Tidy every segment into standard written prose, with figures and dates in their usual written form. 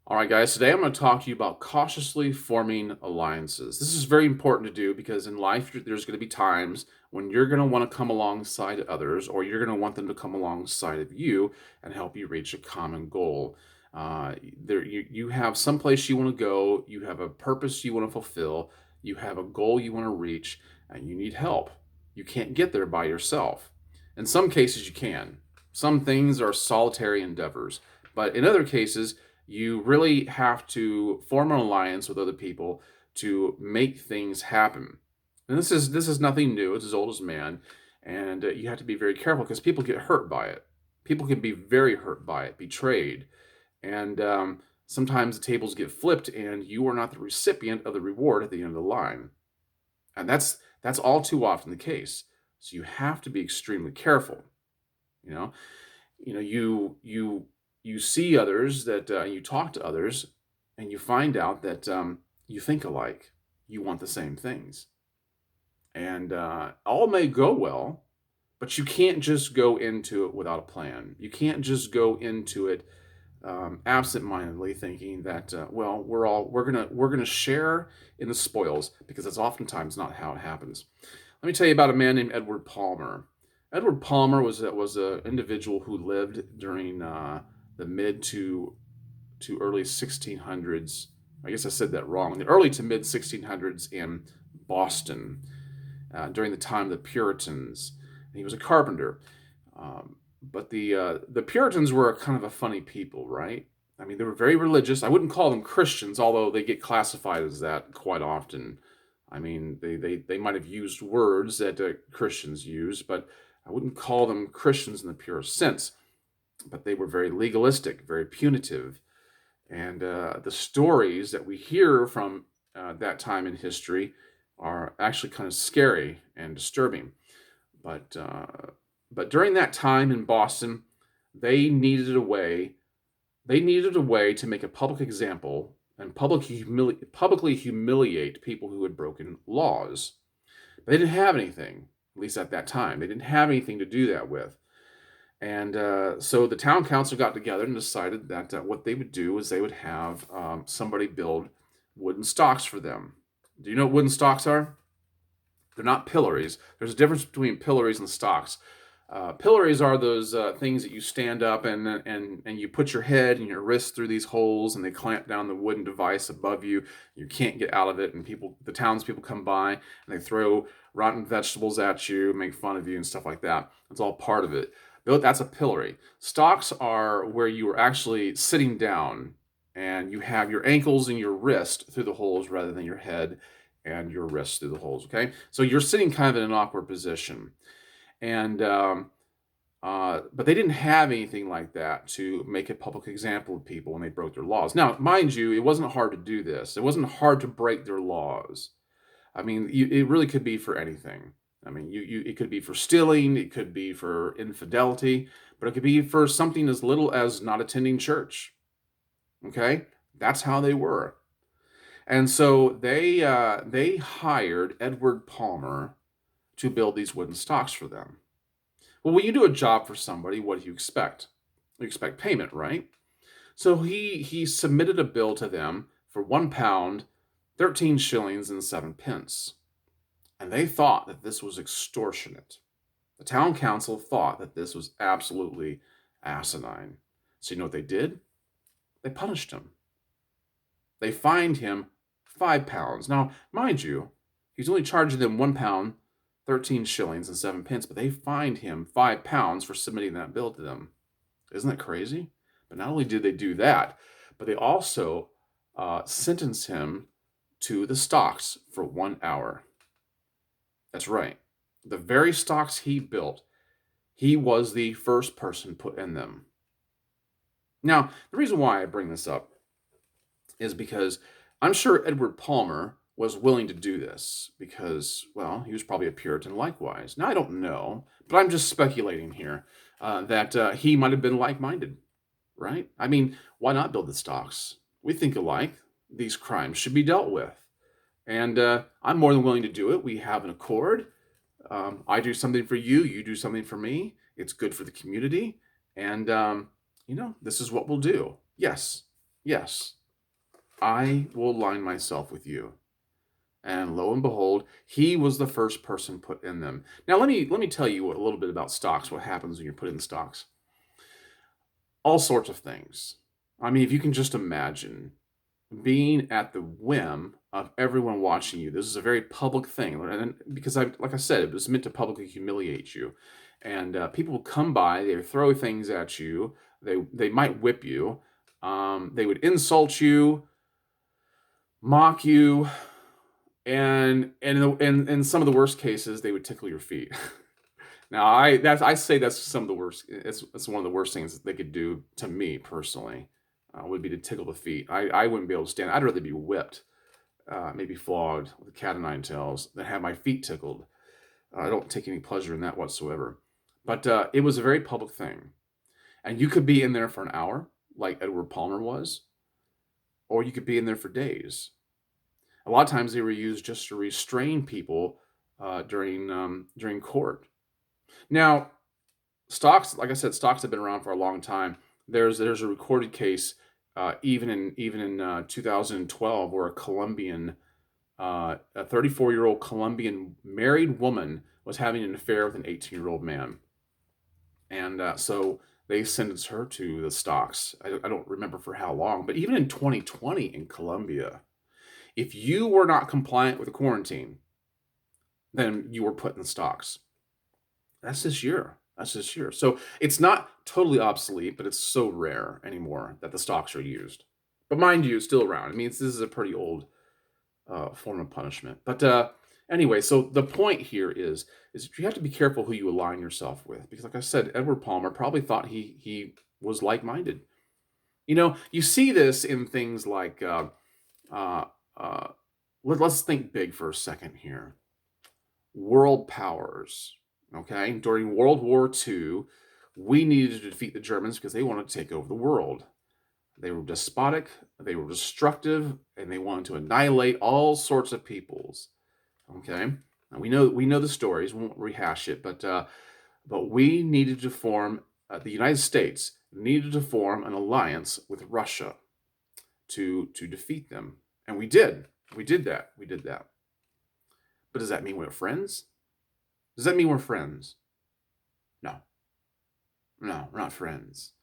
All right, guys, today I'm going to talk to you about cautiously forming alliances. This is very important to do because in life, there's going to be times when you're going to want to come alongside others, or you're going to want them to come alongside of you and help you reach a common goal. You have someplace you want to go, you have a purpose you want to fulfill, you have a goal you want to reach, and you need help. You can't get there by yourself. In some cases, you can. Some things are solitary endeavors, but in other cases, you really have to form an alliance with other people to make things happen. And this is nothing new. It's as old as man, and you have to be very careful because people get hurt by it. People can be very hurt by it, betrayed, and sometimes the tables get flipped, and you are not the recipient of the reward at the end of the line. And that's all too often the case. So you have to be extremely careful. You know, you see others that you talk to others, and you find out that you think alike. You want the same things, and all may go well, but you can't just go into it without a plan. You can't just go into it absent-mindedly, thinking that well, we're gonna share in the spoils, because that's oftentimes not how it happens. Let me tell you about a man named Edward Palmer. Edward Palmer was an individual who lived during the mid to early 1600s. I guess I said that wrong. The early to mid 1600s in Boston, during the time of the Puritans. And he was a carpenter. But the Puritans were kind of a funny people, right? I mean, they were very religious. I wouldn't call them Christians, although they get classified as that quite often. I mean, they might have used words that Christians use, but I wouldn't call them Christians in the purest sense. But they were very legalistic, very punitive. And the stories that we hear from that time in history are actually kind of scary and disturbing. But but during that time in Boston, they needed a way. They needed a way to make a public example and publicly humiliate people who had broken laws. They didn't have anything, at least at that time. They didn't have anything to do that with. And so the town council got together and decided that what they would do is they would have somebody build wooden stocks for them. Do you know what wooden stocks are? They're not pillories. There's a difference between pillories and stocks. Pillories are those things that you stand up and you put your head and your wrists through these holes, and they clamp down the wooden device above you. You can't get out of it, and the townspeople come by and they throw rotten vegetables at you, make fun of you, and stuff like that. That's all part of it. That's a pillory. Stocks are where you are actually sitting down, and you have your ankles and your wrist through the holes rather than your head and your wrists through the holes. Okay, so you're sitting kind of in an awkward position, and but they didn't have anything like that to make a public example of people when they broke their laws. Now, mind you, it wasn't hard to do this. It wasn't hard to break their laws. I mean, it really could be for anything. I mean, it could be for stealing, it could be for infidelity, but it could be for something as little as not attending church. Okay, that's how they were. And so they hired Edward Palmer to build these wooden stocks for them. Well, when you do a job for somebody, what do you expect? You expect payment, right? So he submitted a bill to them for £1, 13 shillings and 7 pence. And they thought that this was extortionate. The town council thought that this was absolutely asinine. So you know what they did? They punished him. They fined him £5. Now, mind you, he's only charging them £1, 13 shillings and 7 pence, but they fined him £5 for submitting that bill to them. Isn't that crazy? But not only did they do that, but they also sentenced him to the stocks for 1 hour. That's right. The very stocks he built, he was the first person put in them. Now, the reason why I bring this up is because I'm sure Edward Palmer was willing to do this because, well, he was probably a Puritan likewise. Now, I don't know, but I'm just speculating here that he might have been like minded, right? I mean, why not build the stocks? We think alike. These crimes should be dealt with. And I'm more than willing to do it. We have an accord. I do something for you, you do something for me. It's good for the community. And, this is what we'll do. Yes. Yes, I will align myself with you. And lo and behold, he was the first person put in them. Now, let me tell you a little bit about stocks. What happens when you're put in stocks? All sorts of things. I mean, if you can just imagine being at the whim of everyone watching you. This is a very public thing, and because like I said, it was meant to publicly humiliate you, and people would come by, they would throw things at you, they might whip you, they would insult you, mock you, and in some of the worst cases, they would tickle your feet. Now, I say that's some of the worst. It's one of the worst things that they could do to me personally. Would be to tickle the feet. I wouldn't be able to stand. I'd rather be whipped, maybe flogged with a cat o' nine tails, than have my feet tickled. I don't take any pleasure in that whatsoever. But it was a very public thing, and you could be in there for an hour, like Edward Palmer was, or you could be in there for days. A lot of times they were used just to restrain people during court. Now, stocks, like I said, stocks have been around for a long time. There's a recorded case, even in 2012, where a 34-year-old Colombian married woman was having an affair with an 18-year-old man, and so they sentenced her to the stocks. I don't remember for how long, but even in 2020 in Colombia, if you were not compliant with the quarantine, then you were put in the stocks. That's this year. That's this year. So it's not totally obsolete, but it's so rare anymore that the stocks are used. But mind you, it's still around. I mean, this is a pretty old form of punishment. But anyway, so the point here is you have to be careful who you align yourself with, because, like I said, Edward Palmer probably thought he was like minded. You see this in things like uh, uh, let's think big for a second here. World powers. Okay, during World War II, we needed to defeat the Germans because they wanted to take over the world. They were despotic, they were destructive, and they wanted to annihilate all sorts of peoples. Okay, now we know the stories. We won't rehash it, but we needed to form the United States needed to form an alliance with Russia to defeat them, and we did. We did that. We did that. But does that mean we're friends? Does that mean we're friends? No, no, we're not friends.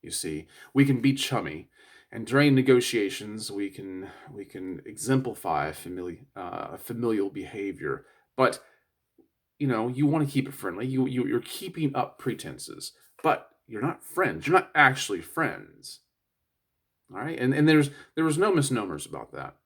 You see, we can be chummy, and during negotiations, we can exemplify familial behavior. But you want to keep it friendly. You're keeping up pretenses, but you're not friends. You're not actually friends. All right, and there was no misnomers about that.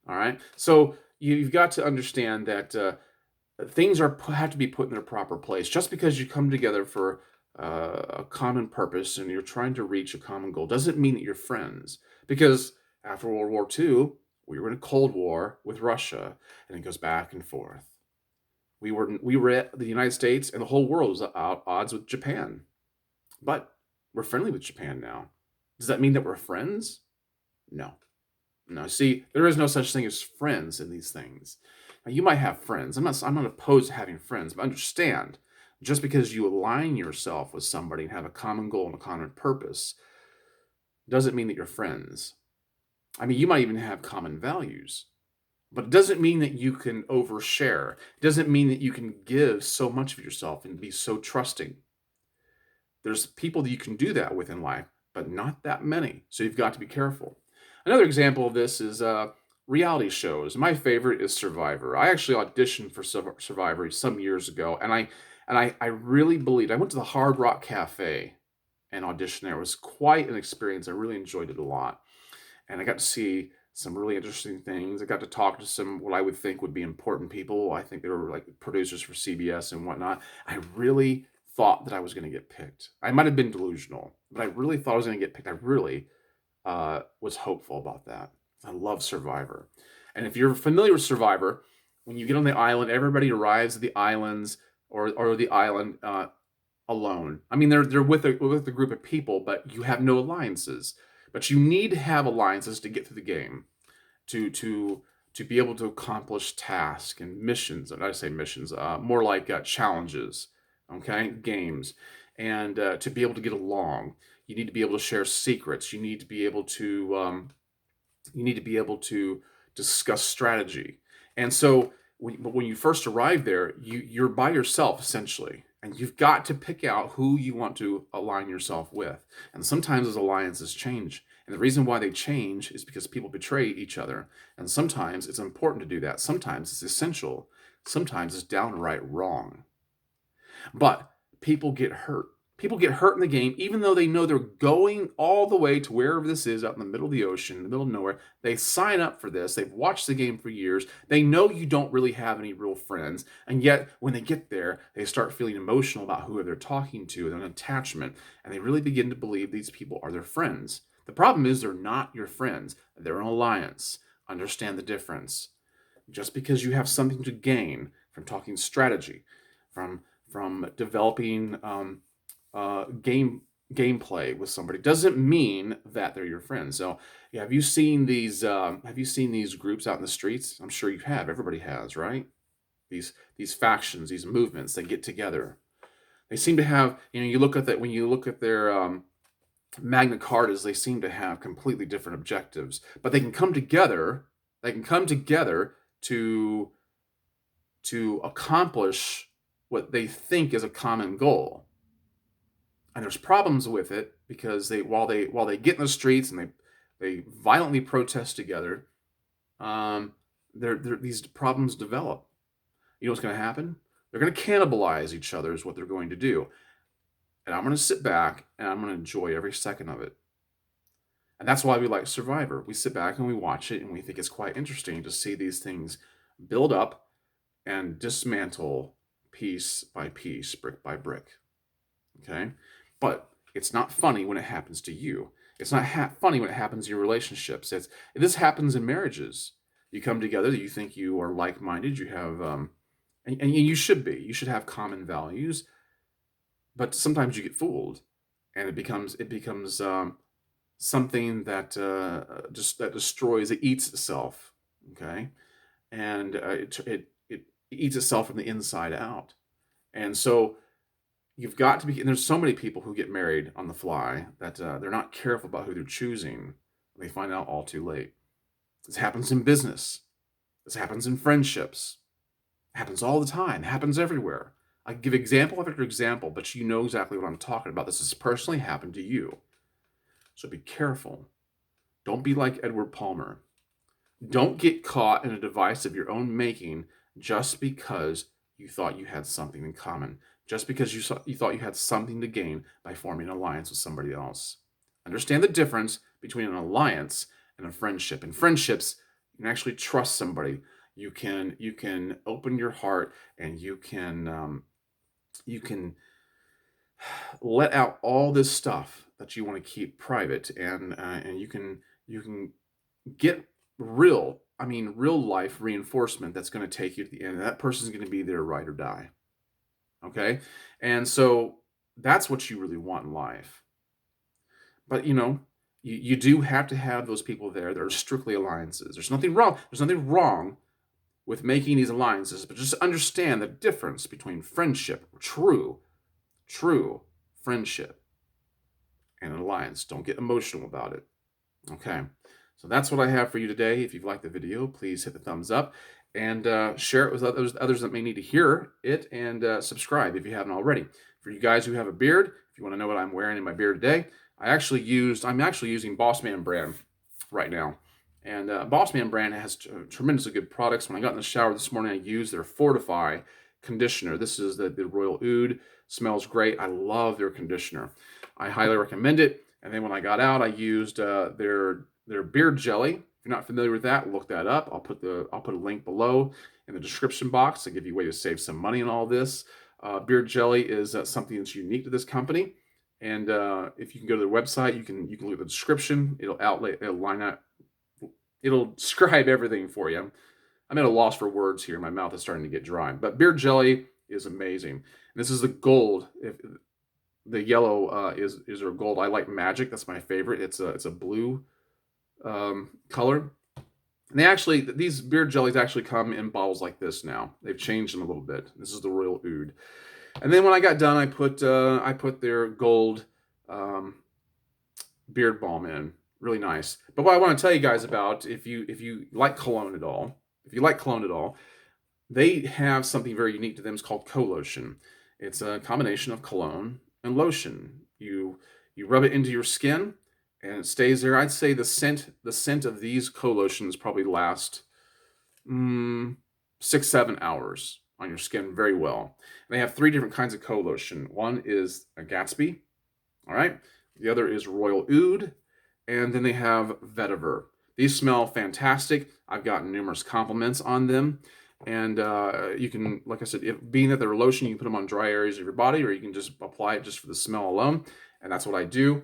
All right, so you've got to understand that things have to be put in their proper place. Just because you come together for a common purpose and you're trying to reach a common goal doesn't mean that you're friends. Because after World War II, we were in a Cold War with Russia, and it goes back and forth. We were at the United States, and the whole world was at odds with Japan. But we're friendly with Japan now. Does that mean that we're friends? No. No, see, there is no such thing as friends in these things. Now, you might have friends. I'm not opposed to having friends, but understand, just because you align yourself with somebody and have a common goal and a common purpose, doesn't mean that you're friends. I mean, you might even have common values, but it doesn't mean that you can overshare. It doesn't mean that you can give so much of yourself and be so trusting. There's people that you can do that with in life, but not that many. So you've got to be careful. Another example of this is reality shows. My favorite is Survivor. I actually auditioned for Survivor some years ago, and I really believed. I went to the Hard Rock Cafe and auditioned there. It was quite an experience. I really enjoyed it a lot, and I got to see some really interesting things. I got to talk to some what I would think would be important people. I think they were like producers for CBS and whatnot. I really thought that I was going to get picked. I might have been delusional, but I really thought I was going to get picked. I really was hopeful about that. I love Survivor. And if you're familiar with Survivor, when you get on the island, everybody arrives at the islands or the island alone. I mean, they're with a group of people, but you have no alliances. But you need to have alliances to get through the game, to be able to accomplish tasks and missions. And I say missions, more like challenges, okay, games, and to be able to get along. You need to be able to share secrets. You need to be able to discuss strategy. And so when you first arrive there, you're by yourself essentially, and you've got to pick out who you want to align yourself with. And sometimes those alliances change. And the reason why they change is because people betray each other. And sometimes it's important to do that. Sometimes it's essential. Sometimes it's downright wrong. But people get hurt. People get hurt in the game, even though they know they're going all the way to wherever this is, out in the middle of the ocean, in the middle of nowhere. They sign up for this. They've watched the game for years. They know you don't really have any real friends. And yet, when they get there, they start feeling emotional about who they're talking to, an attachment, and they really begin to believe these people are their friends. The problem is they're not your friends. They're an alliance. Understand the difference. Just because you have something to gain from talking strategy, from developing gameplay with somebody doesn't mean that they're your friend. So, yeah, have you seen these? Have you seen these groups out in the streets? I'm sure you have. Everybody has, right? These factions, these movements, they get together. They seem to have. You look at that when you look at their Magna Cartas. They seem to have completely different objectives, but they can come together. They can come together to accomplish what they think is a common goal. And there's problems with it because while they get in the streets and they violently protest together, these problems develop. You know what's going to happen? They're going to cannibalize each other is what they're going to do. And I'm going to sit back and I'm going to enjoy every second of it. And that's why we like Survivor. We sit back and we watch it and we think it's quite interesting to see these things build up and dismantle piece by piece, brick by brick. Okay? But it's not funny when it happens to you. It's not funny when it happens in your relationships. This happens in marriages. You come together, you think you are like-minded, you have, and you should be. You should have common values. But sometimes you get fooled, and it becomes something that that destroys. It eats itself. Okay, and it eats itself from the inside out. And so you've got to be, and there's so many people who get married on the fly that they're not careful about who they're choosing. They find out all too late. This happens in business. This happens in friendships. It happens all the time. It happens everywhere. I give example after example, but you know exactly what I'm talking about. This has personally happened to you. So be careful. Don't be like Edward Palmer. Don't get caught in a device of your own making just because you thought you had something in common. Just because you thought you had something to gain by forming an alliance with somebody else. Understand the difference between an alliance and a friendship. In friendships, you can actually trust somebody. You can open your heart and you can let out all this stuff that you want to keep private, and you can get real life reinforcement that's going to take you to the end. That person's going to be there, ride or die. Okay, and so that's what you really want in life. But you do have to have those people there that are strictly alliances. There's nothing wrong. There's nothing wrong with making these alliances, but just understand the difference between friendship, true friendship, and an alliance. Don't get emotional about it. Okay, so that's what I have for you today. If you've liked the video, please hit the thumbs up and share it with others that may need to hear it, and subscribe if you haven't already. For you guys who have a beard, if you want to know what I'm wearing in my beard today, I'm actually using Boss Man brand right now. And Boss Man brand has tremendously good products. When I got in the shower this morning, I used their Fortify conditioner. This is the Royal Oud. Smells great. I love their conditioner. I highly recommend it. And then when I got out, I used their beard jelly. If you're not familiar with that, look that up. I'll put a link below in the description box to give you a way to save some money on all this. Beard jelly is something that's unique to this company. And if you can go to their website, you can look at the description. It'll describe everything for you. I'm at a loss for words here. My mouth is starting to get dry. But beard jelly is amazing. And this is the gold. The yellow is our gold. I like Magic. That's my favorite. It's a blue color. And these beard jellies actually come in bottles like this now. They've changed them a little bit. This is the Royal Oud. And then when I got done, I put their gold beard balm in. Really nice. But what I want to tell you guys about, if you like cologne at all, if you like cologne at all, they have something very unique to them. It's called co-lotion. It's a combination of cologne and lotion. You rub it into your skin, and it stays there. I'd say the scent of these co-lotions probably last 6-7 hours on your skin very well. And they have three different kinds of co-lotion. One is a Gatsby, all right. The other is Royal Oud, and then they have Vetiver. These smell fantastic. I've gotten numerous compliments on them. And you can, like I said, being that they're lotion, you can put them on dry areas of your body, or you can just apply it just for the smell alone. And that's what I do.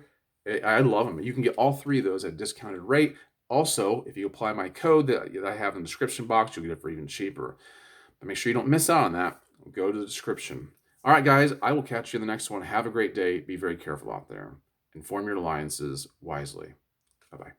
I love them. You can get all three of those at a discounted rate. Also, if you apply my code that I have in the description box, you'll get it for even cheaper. But make sure you don't miss out on that. Go to the description. All right, guys, I will catch you in the next one. Have a great day. Be very careful out there. Inform your alliances wisely. Bye bye.